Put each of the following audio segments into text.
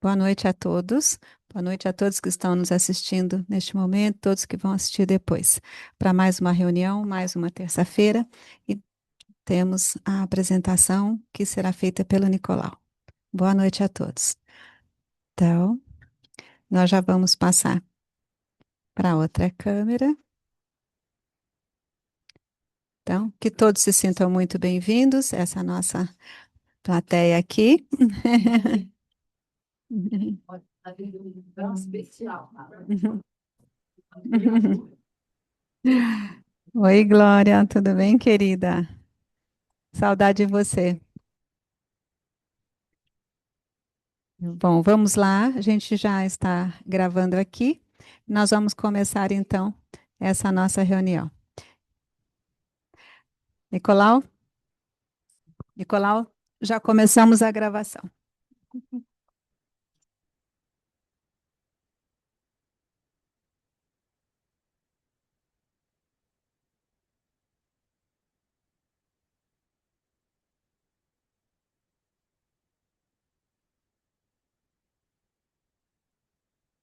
Boa noite a todos. Boa noite a todos que estão nos assistindo neste momento, todos que vão assistir depois. Para mais uma reunião, mais uma terça-feira, e temos a apresentação que será feita pelo Nicolau. Boa noite a todos. Então, nós já vamos passar para outra câmera. Então, que todos se sintam muito bem-vindos, essa nossa plateia aqui. Oi, Glória, tudo bem, querida? Saudade de você. Bom, vamos lá, a gente já está gravando aqui. Nós vamos começar então essa nossa reunião. Nicolau? Nicolau, já começamos a gravação.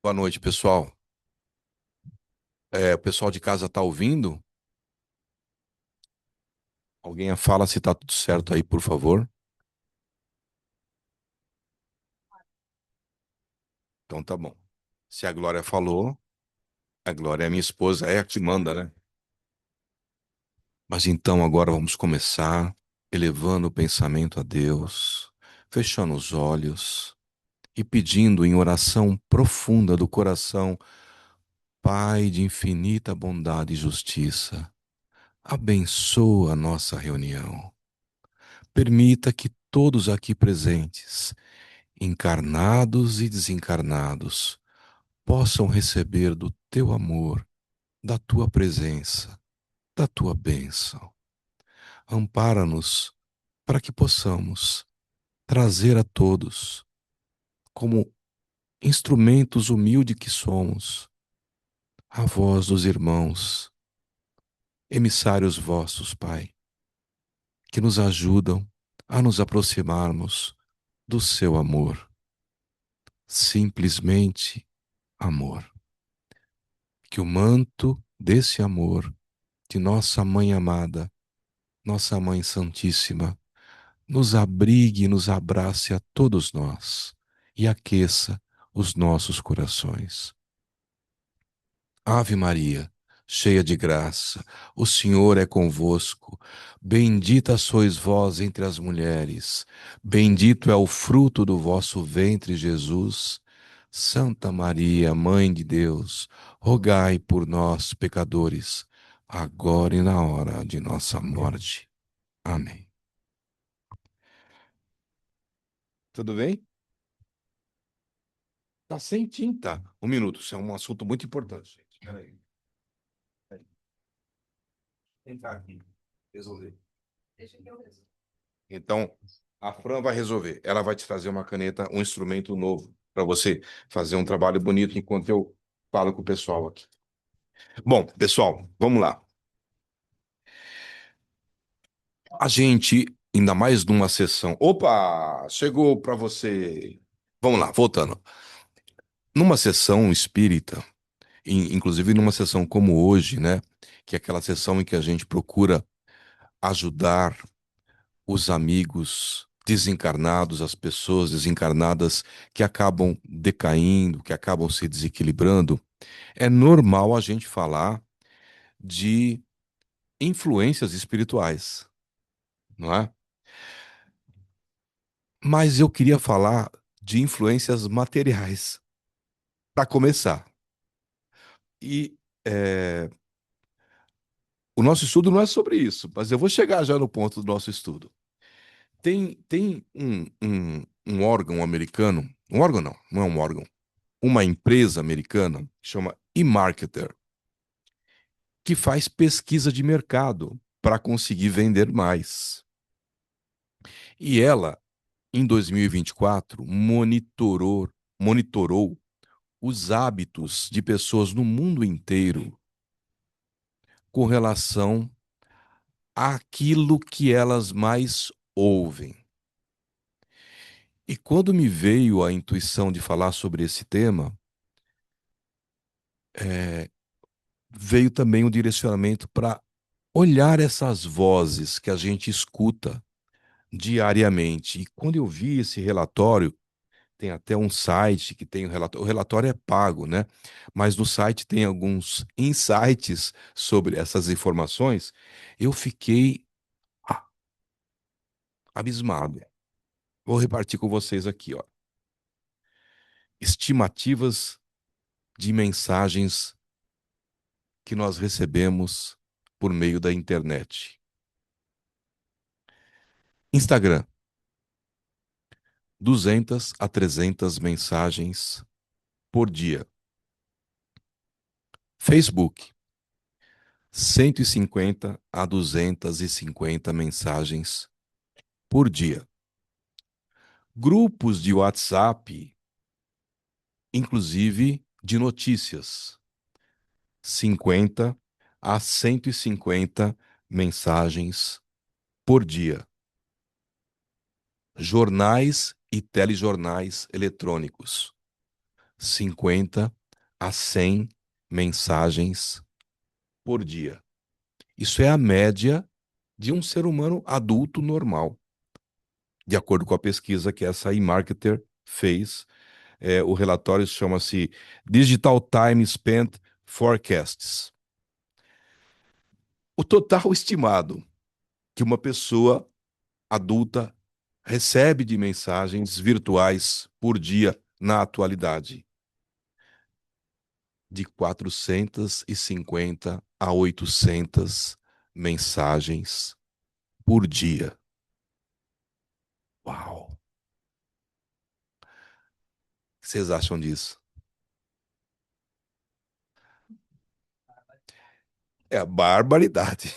Boa noite, pessoal. O pessoal de casa tá ouvindo? Alguém fala se tá tudo certo aí, por favor. Então tá bom. Se a Glória falou, a Glória é minha esposa, é a que manda, né? Mas então agora vamos começar elevando o pensamento a Deus, fechando os olhos e pedindo em oração profunda do coração, Pai de infinita bondade e justiça, abençoa a nossa reunião. Permita que todos aqui presentes, encarnados e desencarnados, possam receber do teu amor, da tua presença, da tua bênção. Ampara-nos para que possamos trazer a todos, como instrumentos humildes que somos, a voz dos irmãos, emissários vossos, Pai, que nos ajudam a nos aproximarmos do seu amor. Simplesmente amor. Que o manto desse amor de nossa Mãe amada, nossa Mãe Santíssima, nos abrigue e nos abrace a todos nós e aqueça os nossos corações. Ave Maria, cheia de graça, o Senhor é convosco. Bendita sois vós entre as mulheres, bendito é o fruto do vosso ventre, Jesus. Santa Maria, Mãe de Deus, rogai por nós, pecadores, agora e na hora de nossa morte. Amém. Tudo bem? Tá sem tinta. Um minuto, isso é um assunto muito importante, gente. Espera aí. Tentar aqui, resolver. Então, a Fran vai resolver. Ela vai te trazer uma caneta, um instrumento novo para você fazer um trabalho bonito enquanto eu falo com o pessoal aqui. Bom, pessoal, vamos lá. A gente, ainda mais numa sessão. Opa, chegou para você. Vamos lá, voltando. Numa sessão espírita, inclusive numa sessão como hoje, né? Que é aquela sessão em que a gente procura ajudar os amigos desencarnados, as pessoas desencarnadas que acabam decaindo, que acabam se desequilibrando, é normal a gente falar de influências espirituais, não é? Mas eu queria falar de influências materiais, para começar. E o nosso estudo não é sobre isso, mas eu vou chegar já no ponto do nosso estudo. Tem um órgão americano, um órgão não, não é um órgão, uma empresa americana que chama eMarketer, que faz pesquisa de mercado para conseguir vender mais. E ela, em 2024, monitorou os hábitos de pessoas no mundo inteiro com relação àquilo que elas mais ouvem. E quando me veio a intuição de falar sobre esse tema, é, veio também o direcionamento para olhar essas vozes que a gente escuta diariamente. E quando eu vi esse relatório, tem até um site que tem o relatório é pago, né? Mas no site tem alguns insights sobre essas informações. Eu fiquei ah, abismado. Vou repartir com vocês aqui, ó. Estimativas de mensagens que nós recebemos por meio da internet. Instagram, 200 a 300 mensagens por dia. Facebook, 150 a 250 mensagens por dia. Grupos de WhatsApp, inclusive de notícias, 50 a 150 mensagens por dia. Jornais e telejornais eletrônicos, 50 a 100 mensagens por dia. Isso é a média de um ser humano adulto normal, de acordo com a pesquisa que essa eMarketer fez. O relatório chama-se Digital Time Spent Forecasts. O total estimado que uma pessoa adulta recebe de mensagens virtuais por dia na atualidade, de 450 a 800 mensagens por dia. Uau! O que vocês acham disso? É a barbaridade.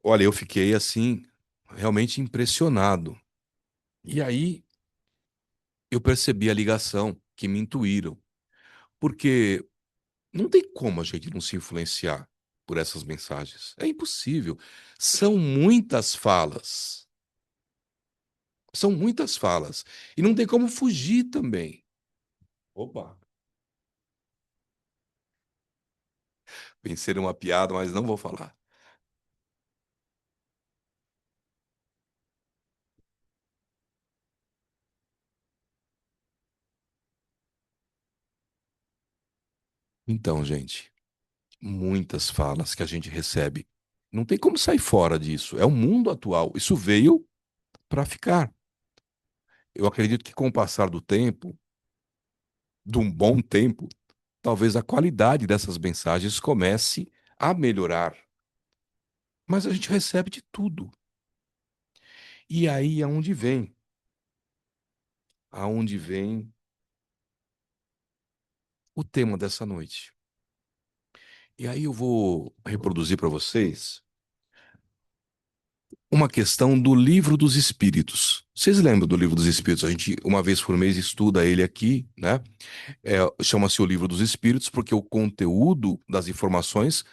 Olha, eu fiquei assim, realmente impressionado. E aí eu percebi a ligação que me intuíram. Porque não tem como a gente não se influenciar por essas mensagens. É impossível. São muitas falas. São muitas falas. E não tem como fugir também. Opa! Pensei numa piada, mas não vou falar. Então, gente, muitas falas que a gente recebe. Não tem como sair fora disso. É o mundo atual. Isso veio para ficar. Eu acredito que com o passar do tempo, de um bom tempo, talvez a qualidade dessas mensagens comece a melhorar. Mas a gente recebe de tudo. E aí aonde vem o tema dessa noite. E aí eu vou reproduzir para vocês uma questão do Livro dos Espíritos. Vocês lembram do Livro dos Espíritos? A gente, uma vez por mês, estuda ele aqui, né? Chama-se o Livro dos Espíritos porque o conteúdo das informações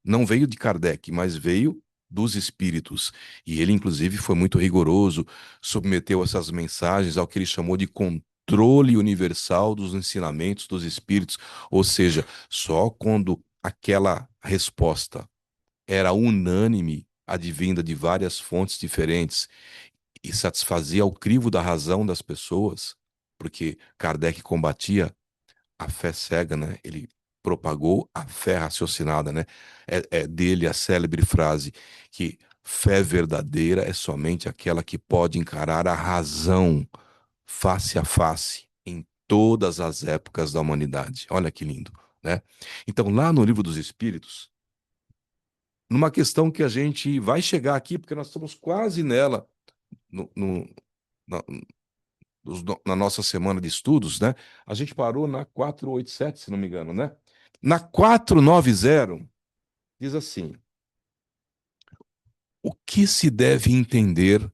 não veio de Kardec, mas veio dos espíritos. E ele, inclusive, foi muito rigoroso, submeteu essas mensagens ao que ele chamou de controle universal dos ensinamentos dos espíritos. Ou seja, só quando aquela resposta era unânime, advinda de várias fontes diferentes e satisfazia o crivo da razão das pessoas, porque Kardec combatia a fé cega, né? Ele propagou a fé raciocinada, né? É dele a célebre frase que fé verdadeira é somente aquela que pode encarar a razão face a face em todas as épocas da humanidade. Olha que lindo, né? Então, lá no Livro dos Espíritos, numa questão que a gente vai chegar aqui, porque nós estamos quase nela, no, no- na, na nossa semana de estudos, né? A gente parou na 487, se não me engano, né? Na 490, diz assim: o que se deve entender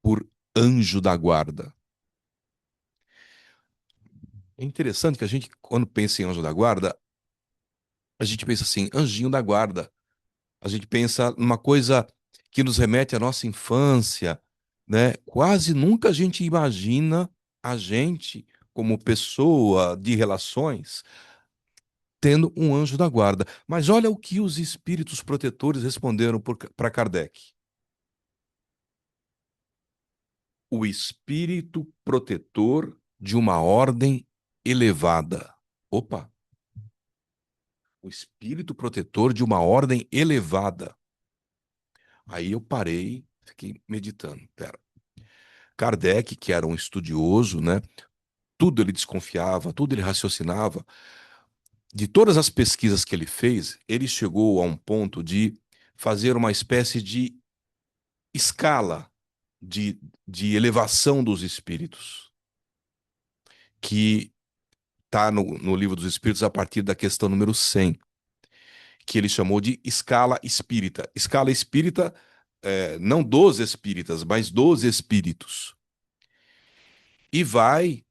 por anjo da guarda? É interessante que a gente, quando pensa em anjo da guarda, a gente pensa assim, anjinho da guarda. A gente pensa numa coisa que nos remete à nossa infância, né? Quase nunca a gente imagina a gente, como pessoa de relações, tendo um anjo da guarda. Mas olha o que os espíritos protetores responderam para Kardec. O espírito protetor de uma ordem elevada. Opa! O espírito protetor de uma ordem elevada. Aí eu parei, fiquei meditando. Pera. Kardec, que era um estudioso, né? Tudo ele desconfiava, tudo ele raciocinava. De todas as pesquisas que ele fez, ele chegou a um ponto de fazer uma espécie de escala de elevação dos espíritos, que está no Livro dos Espíritos a partir da questão número 100, que ele chamou de escala espírita. Escala espírita, não dos espíritas, mas dos espíritos. E vai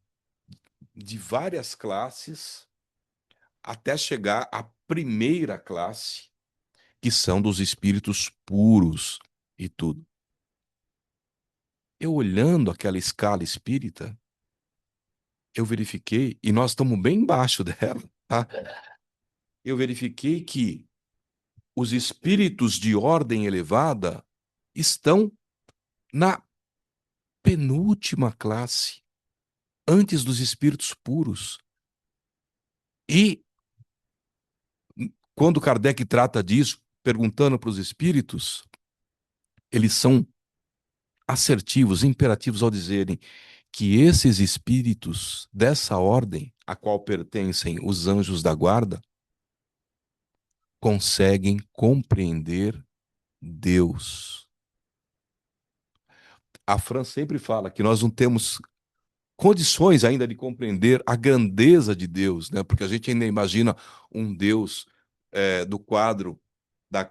de várias classes até chegar à primeira classe, que são dos espíritos puros e tudo. Eu olhando aquela escala espírita, eu verifiquei, e nós estamos bem embaixo dela, tá? Eu verifiquei que os espíritos de ordem elevada estão na penúltima classe, antes dos espíritos puros. E quando Kardec trata disso, perguntando para os espíritos, eles são assertivos, imperativos ao dizerem que esses espíritos dessa ordem, a qual pertencem os anjos da guarda, conseguem compreender Deus. A Fran sempre fala que nós não temos condições ainda de compreender a grandeza de Deus, né? Porque a gente ainda imagina um Deus do quadro da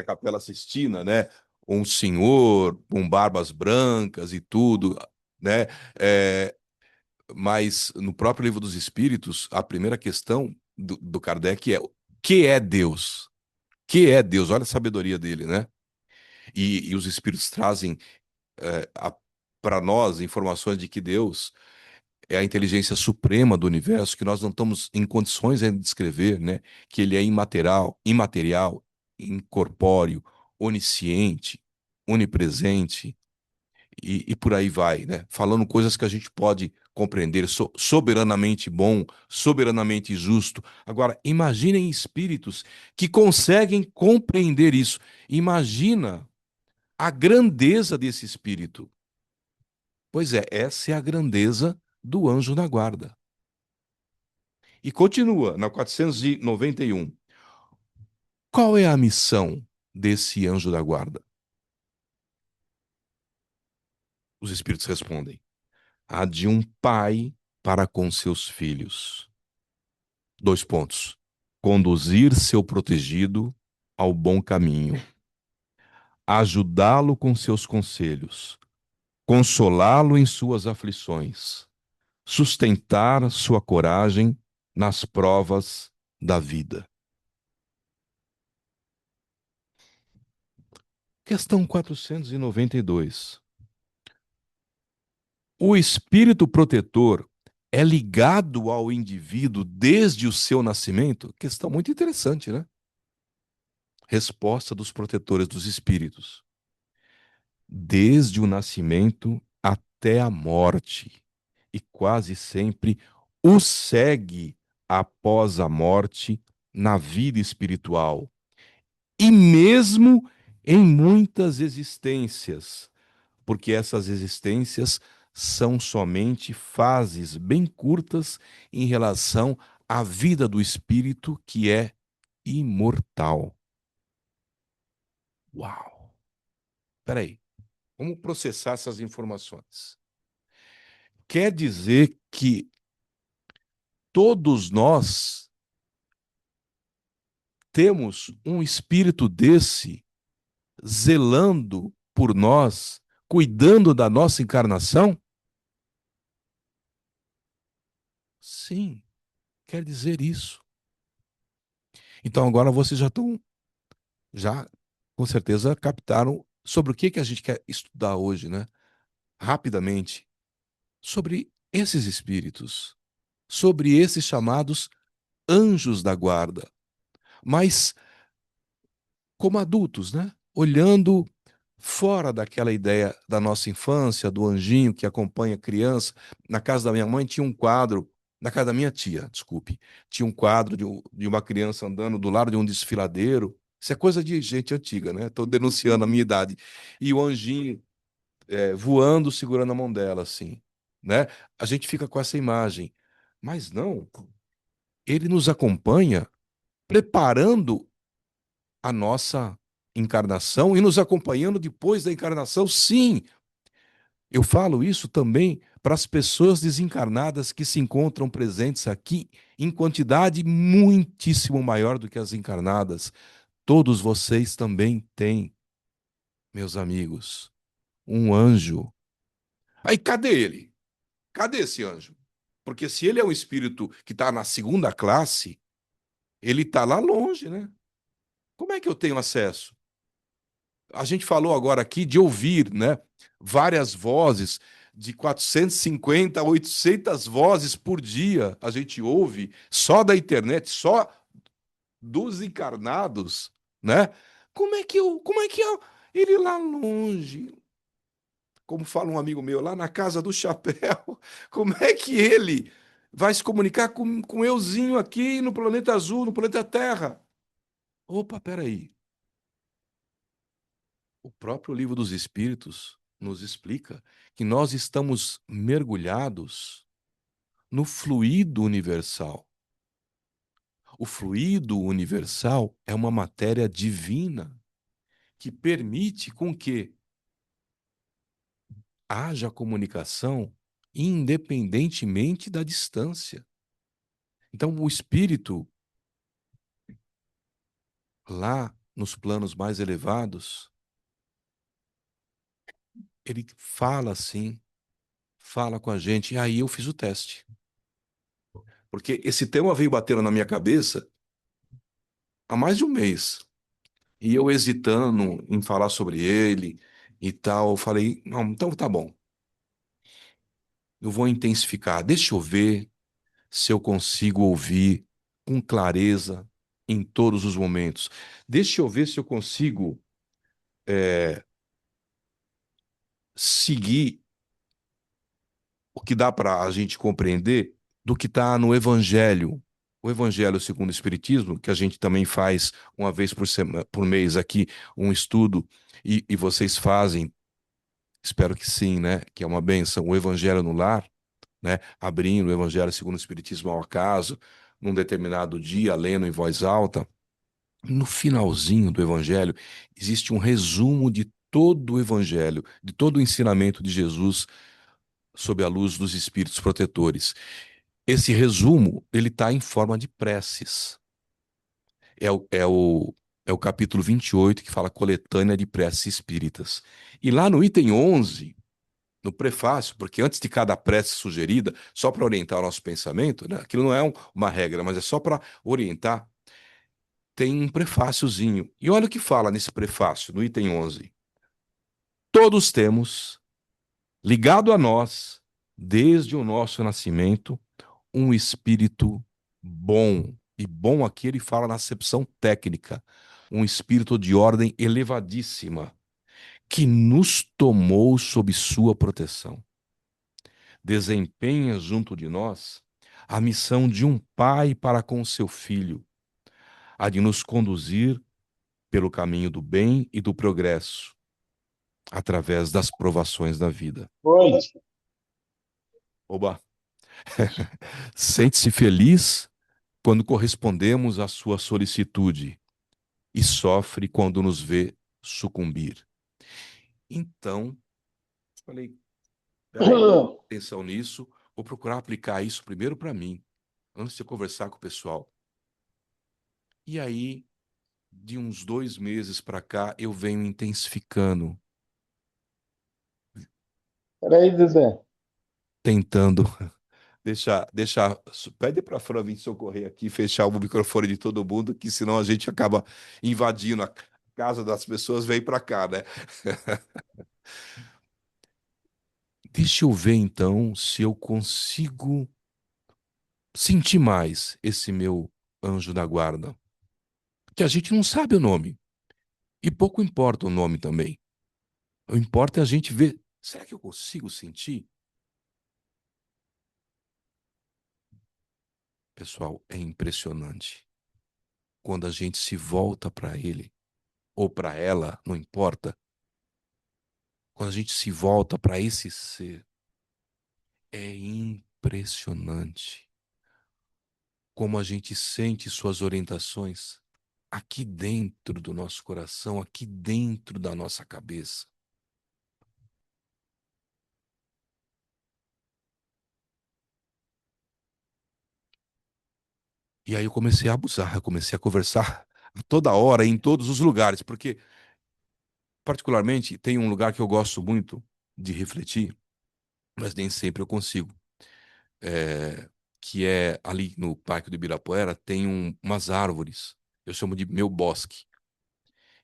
Capela Sistina, né? Um senhor com barbas brancas e tudo, né? É, mas no próprio Livro dos Espíritos, a primeira questão do Kardec é: o que é Deus? Que é Deus? Olha a sabedoria dele, né? E os Espíritos trazem para nós informações de que Deus é a inteligência suprema do universo, que nós não estamos em condições ainda de descrever, né? Que ele é imaterial, incorpóreo, onisciente, onipresente e por aí vai, né? Falando coisas que a gente pode compreender, soberanamente bom, soberanamente justo. Agora, imaginem espíritos que conseguem compreender isso. Imagina a grandeza desse espírito. Pois é, essa é a grandeza do anjo da guarda. E continua, na 491. Qual é a missão desse anjo da guarda? Os espíritos respondem: a de um pai para com seus filhos. Dois pontos. Conduzir seu protegido ao bom caminho, ajudá-lo com seus conselhos, consolá-lo em suas aflições, sustentar sua coragem nas provas da vida. Questão 492. O espírito protetor é ligado ao indivíduo desde o seu nascimento? Questão muito interessante, né? Resposta dos protetores dos espíritos: desde o nascimento até a morte, e quase sempre o segue após a morte na vida espiritual, e mesmo em muitas existências, porque essas existências são somente fases bem curtas em relação à vida do espírito, que é imortal. Uau! Peraí, vamos processar essas informações. Quer dizer que todos nós temos um espírito desse zelando por nós, cuidando da nossa encarnação? Sim, quer dizer isso. Então agora vocês já com certeza captaram sobre o que a gente quer estudar hoje, né? rapidamente sobre esses espíritos, sobre esses chamados anjos da guarda, mas como adultos, né? Olhando fora daquela ideia da nossa infância, do anjinho que acompanha a criança. Na casa da minha mãe tinha um quadro, na casa da minha tia, desculpe, tinha um quadro de uma criança andando do lado de um desfiladeiro. Isso é coisa de gente antiga, né? Estou denunciando a minha idade. E o anjinho voando, segurando a mão dela, assim, né? A gente fica com essa imagem. Mas não, ele nos acompanha preparando a nossa encarnação e nos acompanhando depois da encarnação, sim. Eu falo isso também para as pessoas desencarnadas que se encontram presentes aqui em quantidade muitíssimo maior do que as encarnadas. Todos vocês também têm, meus amigos, um anjo. Aí cadê ele? Cadê esse anjo? Porque se ele é um espírito que está na segunda classe, ele está lá longe, né? Como é que eu tenho acesso? A gente falou agora aqui de ouvir, né? Várias vozes, de 450 a 800 vozes por dia a gente ouve só da internet, só dos encarnados, né? Ele lá longe, como fala um amigo meu, lá na casa do chapéu, como é que ele vai se comunicar com euzinho aqui no planeta azul, no planeta Terra? Opa, peraí. O próprio Livro dos Espíritos nos explica que nós estamos mergulhados no fluido universal. O fluido universal é uma matéria divina que permite com que haja comunicação independentemente da distância. Então, o espírito lá nos planos mais elevados, ele fala assim, fala com a gente, e aí eu fiz o teste. Porque esse tema veio batendo na minha cabeça há mais de um mês. E eu hesitando em falar sobre ele e tal, eu falei, não, então tá bom. Eu vou intensificar. Deixa eu ver se eu consigo ouvir com clareza em todos os momentos. Deixa eu ver se eu consigo seguir o que dá para a gente compreender do que está no Evangelho. O Evangelho segundo o Espiritismo, que a gente também faz uma vez por mês aqui um estudo, e vocês fazem. Espero que sim, né? Que é uma benção. O Evangelho no lar, né? Abrindo o Evangelho segundo o Espiritismo ao acaso, num determinado dia, lendo em voz alta. No finalzinho do Evangelho, existe um resumo de todo o Evangelho, de todo o ensinamento de Jesus sob a luz dos Espíritos protetores. Esse resumo, ele está em forma de preces. É o, é o, é o capítulo 28 que fala coletânea de preces espíritas. E lá no item 11 no prefácio, porque antes de cada prece sugerida, só para orientar o nosso pensamento, né? Aquilo não é uma regra, mas é só para orientar, tem um prefáciozinho. E olha o que fala nesse prefácio, no item 11. Todos temos, ligado a nós, desde o nosso nascimento, um espírito bom. E bom aqui ele fala na acepção técnica, um espírito de ordem elevadíssima, que nos tomou sob sua proteção. Desempenha junto de nós a missão de um pai para com seu filho, a de nos conduzir pelo caminho do bem e do progresso, através das provações da vida. Oi. Oba! Sente-se feliz quando correspondemos à sua solicitude e sofre quando nos vê sucumbir. Então, falei, peraí, atenção nisso, vou procurar aplicar isso primeiro para mim, antes de conversar com o pessoal. E aí, de uns 2 meses para cá, eu venho intensificando, Peraí, Zezé. tentando deixar, pede para a Fran vir socorrer aqui, fechar o microfone de todo mundo, que senão a gente acaba invadindo a casa das pessoas, vem para cá, né? Deixa eu ver então se eu consigo sentir mais esse meu anjo da guarda. Que a gente não sabe o nome. E pouco importa o nome também. O importa é a gente ver. Será que eu consigo sentir? Pessoal, é impressionante. Quando a gente se volta para ele, ou para ela, não importa. Quando a gente se volta para esse ser, é impressionante como a gente sente suas orientações aqui dentro do nosso coração, aqui dentro da nossa cabeça. E aí eu comecei a abusar, eu comecei a conversar toda hora, em todos os lugares, porque, particularmente, tem um lugar que eu gosto muito de refletir, mas nem sempre eu consigo. É, que é ali no Parque do Ibirapuera, tem umas árvores, eu chamo de meu bosque.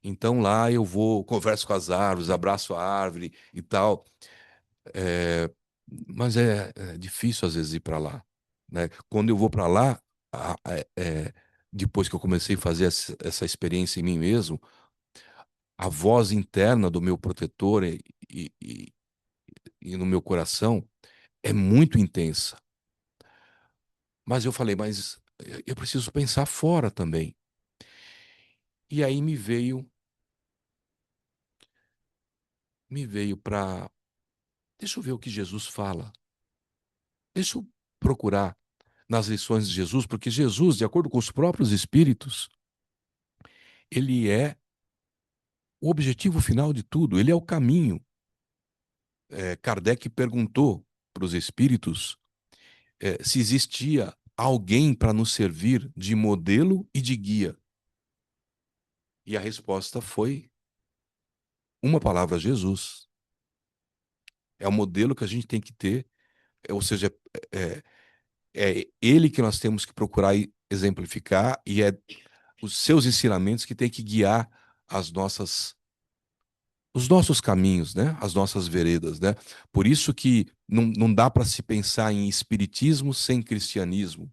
Então lá eu vou, converso com as árvores, abraço a árvore e tal. É, mas é difícil às vezes ir para lá, né? Quando eu vou para lá, depois que eu comecei a fazer essa experiência em mim mesmo, a voz interna do meu protetor e, e no meu coração é muito intensa. Mas eu falei, mas eu preciso pensar fora também. E aí me veio para, deixa eu ver o que Jesus fala. Deixa eu procurar nas lições de Jesus, porque Jesus, de acordo com os próprios espíritos, ele é o objetivo final de tudo, ele é o caminho. Kardec perguntou para os espíritos se existia alguém para nos servir de modelo e de guia. E a resposta foi uma palavra: Jesus. É o modelo que a gente tem que ter, ou seja, é, é ele que nós temos que procurar exemplificar e é os seus ensinamentos que tem que guiar as nossas os nossos caminhos, né? As nossas veredas, né? Por isso que não dá para se pensar em espiritismo sem cristianismo.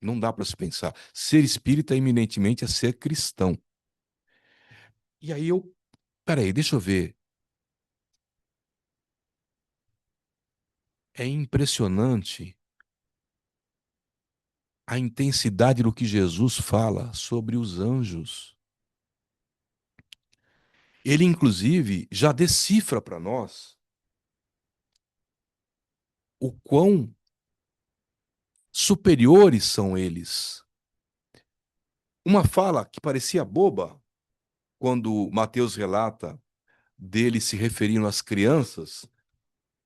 Não dá para se pensar. Ser espírita eminentemente é ser cristão. E aí peraí, deixa eu ver. É impressionante a intensidade do que Jesus fala sobre os anjos. Ele, inclusive, já decifra para nós o quão superiores são eles. Uma fala que parecia boba, quando Mateus relata dele se referindo às crianças,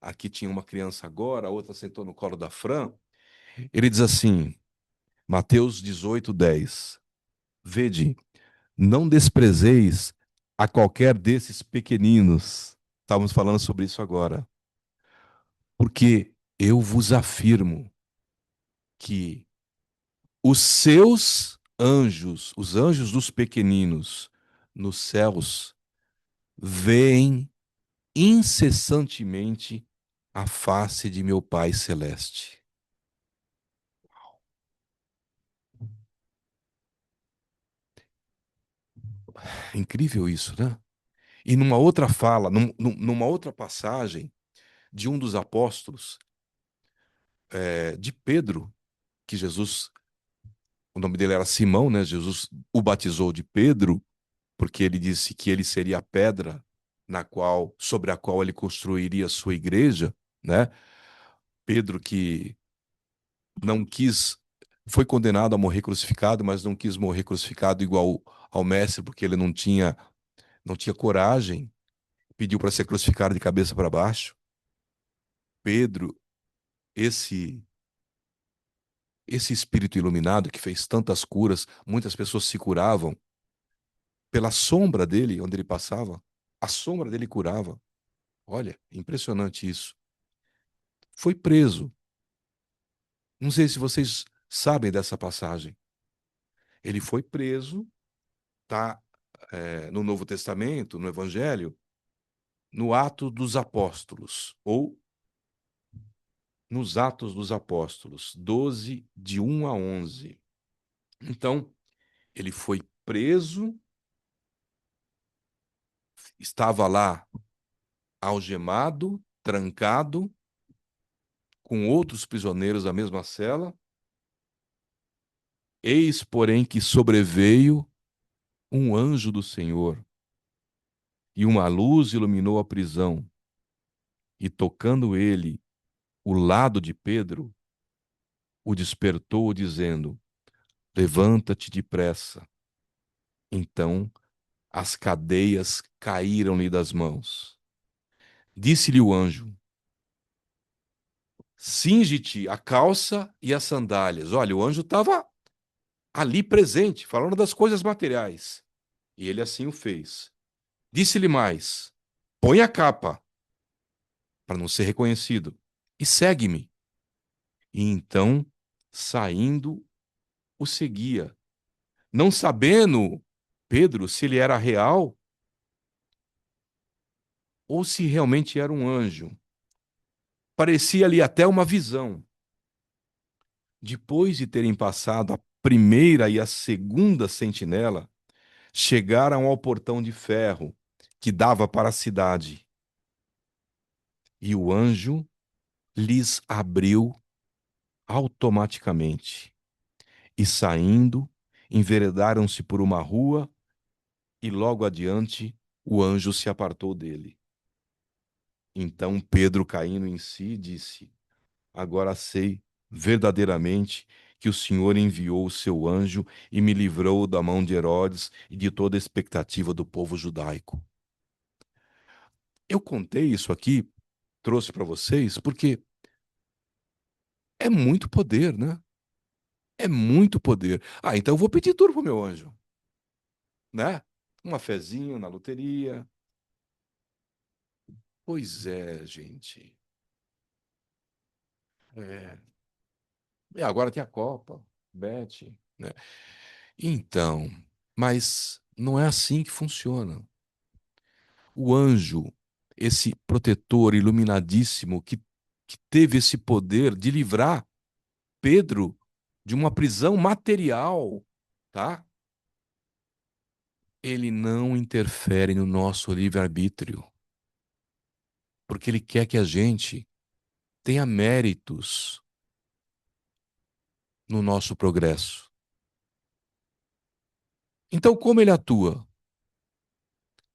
aqui tinha uma criança agora, a outra sentou no colo da Fran, ele diz assim, Mateus 18:10, Vede, não desprezeis a qualquer desses pequeninos. Estávamos falando sobre isso agora. Porque eu vos afirmo que os seus anjos, os anjos dos pequeninos nos céus, veem incessantemente a face de meu Pai Celeste. É incrível isso, né? E numa outra fala, numa outra passagem de um dos apóstolos, de Pedro, que Jesus, o nome dele era Simão, né? Jesus o batizou de Pedro, porque ele disse que ele seria a pedra sobre a qual ele construiria a sua igreja, né? Pedro que não quis, foi condenado a morrer crucificado, mas não quis morrer crucificado igual ao mestre, porque ele não tinha coragem, pediu para ser crucificado de cabeça para baixo. Pedro, esse esse espírito iluminado que fez tantas curas, muitas pessoas se curavam pela sombra dele, onde ele passava, a sombra dele curava. Olha, impressionante isso. Foi preso. Não sei se vocês sabem dessa passagem. Ele foi preso, tá, no Novo Testamento, no Evangelho, no Ato dos Apóstolos, ou nos Atos dos Apóstolos 12, de 1 a 11. Então, ele foi preso, estava lá algemado, trancado, com outros prisioneiros da mesma cela. Eis, porém, que sobreveio um anjo do Senhor, e uma luz iluminou a prisão, e tocando ele o lado de Pedro, o despertou, dizendo: Levanta-te depressa. Então as cadeias caíram-lhe das mãos. Disse-lhe o anjo: Cinge-te a calça e as sandálias. Olha, o anjo estava ali presente, falando das coisas materiais. E ele assim o fez. Disse-lhe mais: Põe a capa, para não ser reconhecido, e segue-me. E então, saindo, o seguia, não sabendo Pedro se ele era real ou se realmente era um anjo. Parecia-lhe até uma visão. Depois de terem passado a primeira e a segunda sentinela, chegaram ao portão de ferro que dava para a cidade. E o anjo lhes abriu automaticamente. E saindo, enveredaram-se por uma rua, e logo adiante o anjo se apartou dele. Então Pedro, caindo em si, disse: Agora sei verdadeiramente que o Senhor enviou o seu anjo e me livrou da mão de Herodes e de toda a expectativa do povo judaico. Eu contei isso aqui, trouxe para vocês, porque é muito poder, né? É muito poder. Ah, então eu vou pedir tudo pro meu anjo, né? Uma fezinha na loteria. Pois é, gente. É. E agora tem a Copa, Bet, né? Então, mas não é assim que funciona. O anjo, esse protetor iluminadíssimo que teve esse poder de livrar Pedro de uma prisão material, tá? Ele não interfere no nosso livre-arbítrio, porque ele quer que a gente tenha méritos no nosso progresso. Então, como ele atua?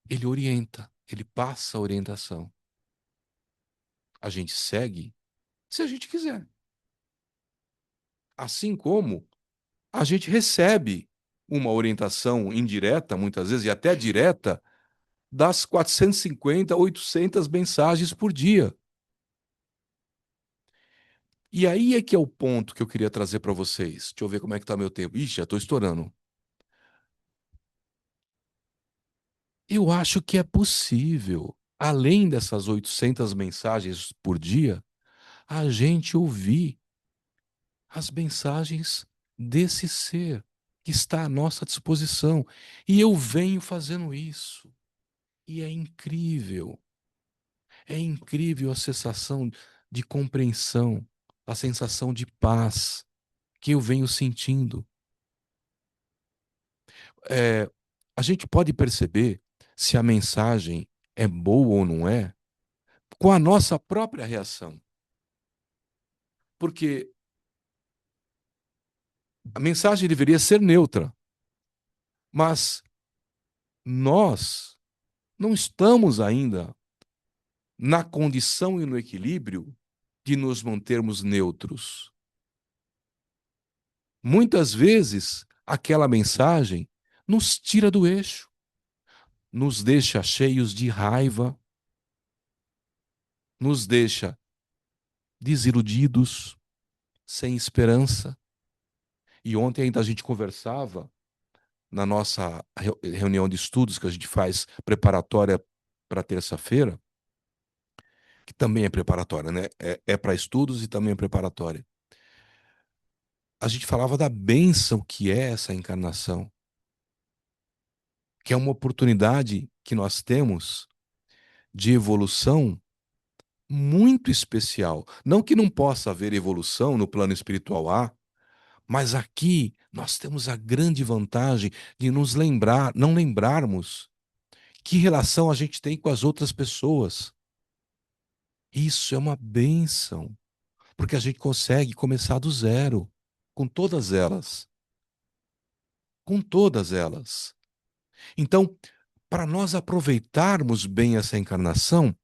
Ele orienta, ele passa a orientação. A gente segue se a gente quiser. Assim como a gente recebe uma orientação indireta, muitas vezes, e até direta, das 450, 800 mensagens por dia. E aí é que é o ponto que eu queria trazer para vocês. Deixa eu ver como é que está meu tempo. Ixi, já estou estourando. Eu acho que é possível, além dessas 800 mensagens por dia, a gente ouvir as mensagens desse ser que está à nossa disposição. E eu venho fazendo isso. E é incrível. É incrível a sensação de compreensão, a sensação de paz que eu venho sentindo. É, a gente pode perceber se a mensagem é boa ou não é com a nossa própria reação. Porque a mensagem deveria ser neutra, mas nós não estamos ainda na condição e no equilíbrio de nos mantermos neutros. Muitas vezes, aquela mensagem nos tira do eixo, nos deixa cheios de raiva, nos deixa desiludidos, sem esperança. E ontem ainda a gente conversava na nossa reunião de estudos que a gente faz preparatória para terça-feira, que também é preparatória, né? É para estudos e também é preparatória. A gente falava da bênção que é essa encarnação, que é uma oportunidade que nós temos de evolução muito especial. Não que não possa haver evolução no plano espiritual, mas aqui nós temos a grande vantagem de nos lembrar, não lembrarmos que relação a gente tem com as outras pessoas. Isso é uma bênção, porque a gente consegue começar do zero, com todas elas, com todas elas. Então, para nós aproveitarmos bem essa encarnação,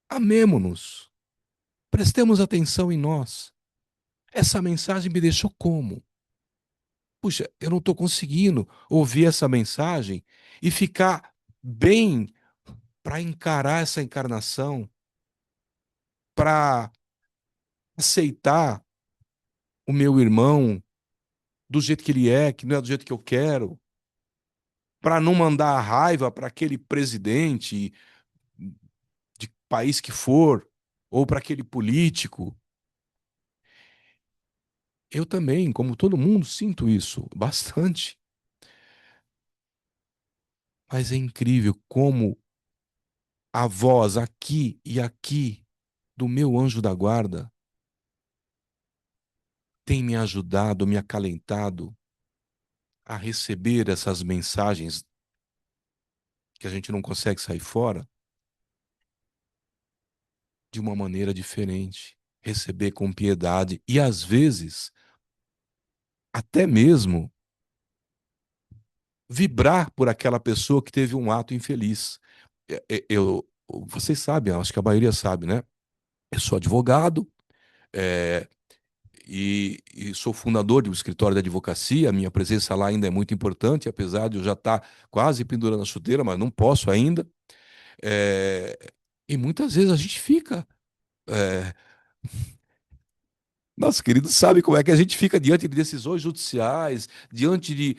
amemo-nos, prestemos atenção em nós. Essa mensagem me deixou como? Puxa, eu não estou conseguindo ouvir essa mensagem e ficar bem para encarar essa encarnação, para aceitar o meu irmão do jeito que ele é, que não é do jeito que eu quero, para não mandar a raiva para aquele presidente de país que for, ou para aquele político. Eu também, como todo mundo, sinto isso bastante. Mas é incrível como a voz aqui e aqui do meu anjo da guarda tem me ajudado, me acalentado a receber essas mensagens que a gente não consegue sair fora de uma maneira diferente, receber com piedade e às vezes até mesmo vibrar por aquela pessoa que teve um ato infeliz. Vocês sabem, acho que a maioria sabe, né? Eu sou advogado, é, e sou fundador de um escritório de advocacia. A minha presença lá ainda é muito importante, apesar de eu já estar quase pendurando a chuteira, mas não posso ainda. É, e muitas vezes a gente fica. é, Nosso querido sabe como é que a gente fica diante de decisões judiciais, diante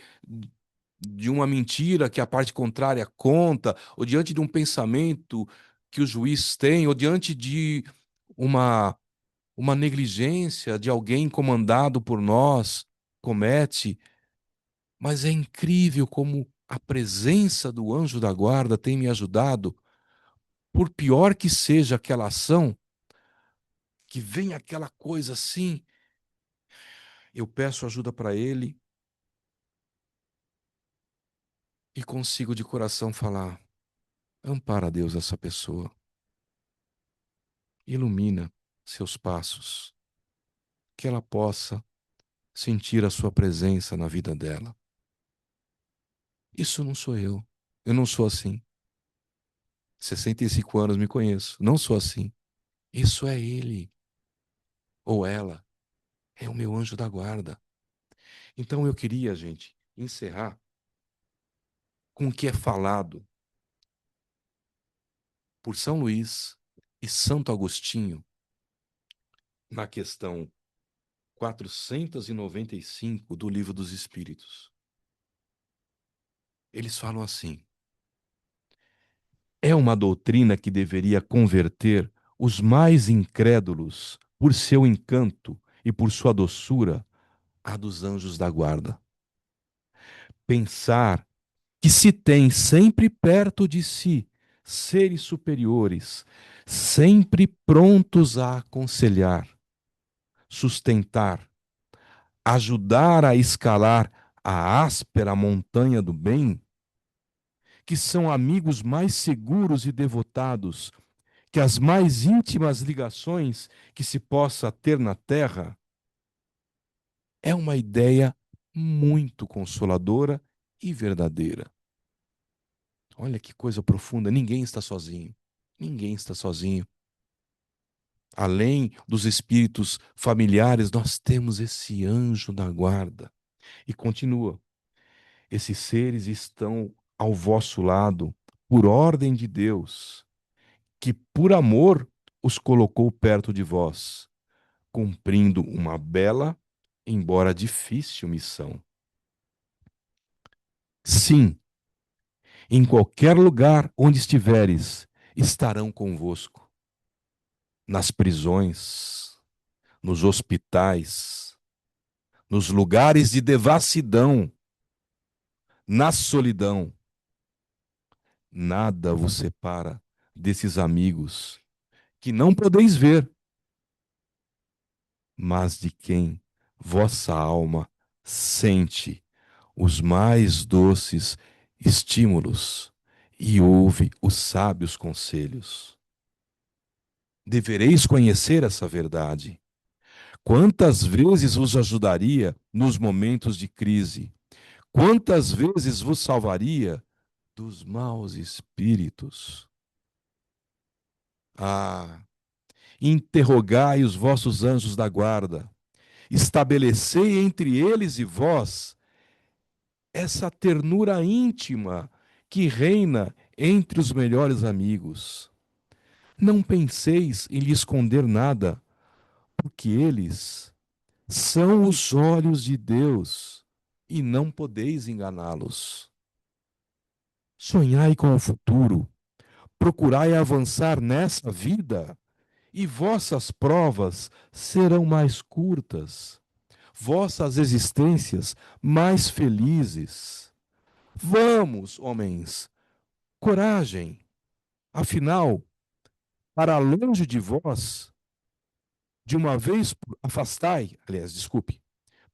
de uma mentira que a parte contrária conta, ou diante de um pensamento que o juiz tem, ou diante de uma, uma negligência de alguém comandado por nós comete. Mas é incrível como a presença do anjo da guarda tem me ajudado, por pior que seja aquela ação, que vem aquela coisa assim, eu peço ajuda para ele e consigo de coração falar: ampara, Deus, essa pessoa, ilumina seus passos, que ela possa sentir a sua presença na vida dela. Isso não sou eu não sou assim. 65 anos me conheço, não sou assim. Isso é ele ou ela, é o meu anjo da guarda. Então eu queria, gente, encerrar com o que é falado por São Luís e Santo Agostinho na questão 495 do Livro dos Espíritos. Eles falam assim: é uma doutrina que deveria converter os mais incrédulos por seu encanto e por sua doçura à dos anjos da guarda. Pensar que se tem sempre perto de si seres superiores, sempre prontos a aconselhar, sustentar, ajudar a escalar a áspera montanha do bem, que são amigos mais seguros e devotados que as mais íntimas ligações que se possa ter na terra, é uma ideia muito consoladora e verdadeira. Olha que coisa profunda, ninguém está sozinho. Ninguém está sozinho. Além dos espíritos familiares, nós temos esse anjo da guarda. E continua: esses seres estão ao vosso lado por ordem de Deus, que por amor os colocou perto de vós, cumprindo uma bela, embora difícil missão. Sim, em qualquer lugar onde estiveres, estarão convosco. Nas prisões, nos hospitais, nos lugares de devassidão, na solidão. Nada vos separa desses amigos que não podeis ver, mas de quem vossa alma sente os mais doces estímulos e ouve os sábios conselhos. Devereis conhecer essa verdade. Quantas vezes vos ajudaria nos momentos de crise? Quantas vezes vos salvaria dos maus espíritos? Ah, interrogai os vossos anjos da guarda, estabelecei entre eles e vós essa ternura íntima que reina entre os melhores amigos. Não penseis em lhe esconder nada, porque eles são os olhos de Deus e não podeis enganá-los. Sonhai com o futuro, procurai avançar nessa vida, e vossas provas serão mais curtas, vossas existências mais felizes. Vamos, homens, coragem, afinal, para longe de vós, de uma vez afastai, aliás, desculpe,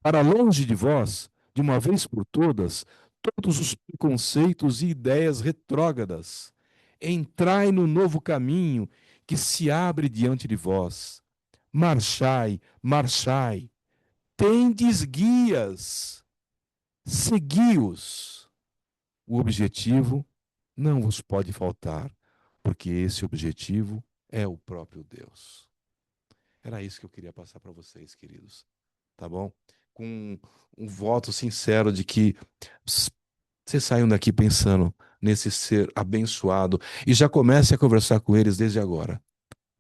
para longe de vós, de uma vez por todas, todos os preconceitos e ideias retrógradas. Entrai no novo caminho que se abre diante de vós. Marchai, marchai. Tendes guias, segui-os. O objetivo não vos pode faltar, porque esse objetivo é o próprio Deus. Era isso que eu queria passar para vocês, queridos. Tá bom? Com um voto sincero de que vocês saiam daqui pensando nesse ser abençoado e já comece a conversar com eles desde agora.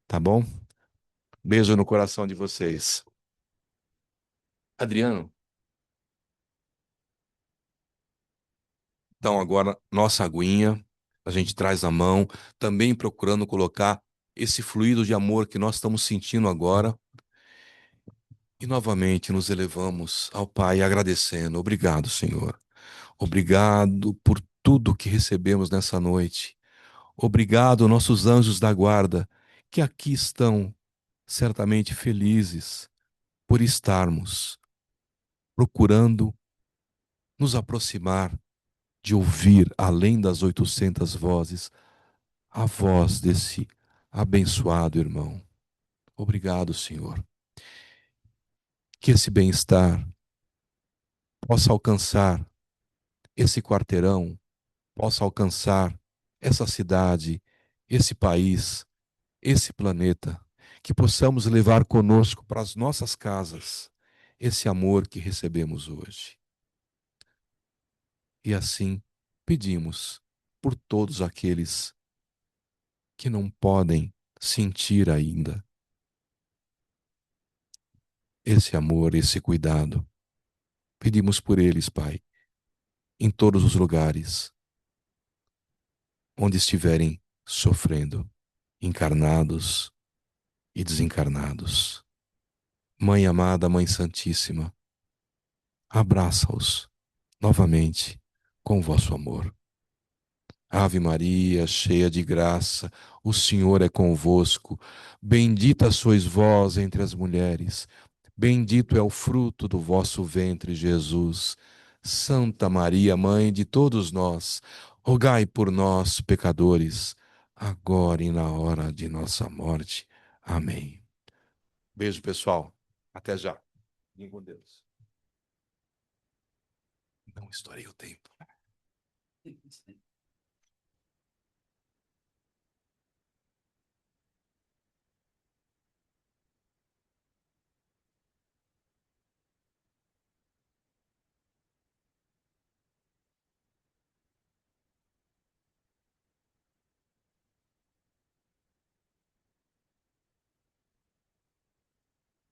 Tá bom? Beijo no coração de vocês. Adriano, então agora nossa aguinha, a gente traz na mão, também procurando colocar esse fluido de amor que nós estamos sentindo agora. E novamente nos elevamos ao Pai agradecendo. Obrigado, Senhor. Obrigado por tudo que recebemos nessa noite. Obrigado, nossos anjos da guarda, que aqui estão certamente felizes por estarmos procurando nos aproximar de ouvir, além das 800 vozes, a voz desse abençoado irmão. Obrigado, Senhor. Que esse bem-estar possa alcançar esse quarteirão, possa alcançar essa cidade, esse país, esse planeta, que possamos levar conosco para as nossas casas esse amor que recebemos hoje. E assim pedimos por todos aqueles que não podem sentir ainda esse amor, esse cuidado. Pedimos por eles, Pai, em todos os lugares onde estiverem sofrendo, encarnados e desencarnados. Mãe amada, Mãe Santíssima, abraça-os novamente com o vosso amor. Ave Maria, cheia de graça, o Senhor é convosco. Bendita sois vós entre as mulheres. Bendito é o fruto do vosso ventre, Jesus. Santa Maria, Mãe de todos nós, rogai por nós, pecadores, agora e na hora de nossa morte. Amém. Beijo, pessoal. Até já. Fiquem com Deus. Não estourei o tempo.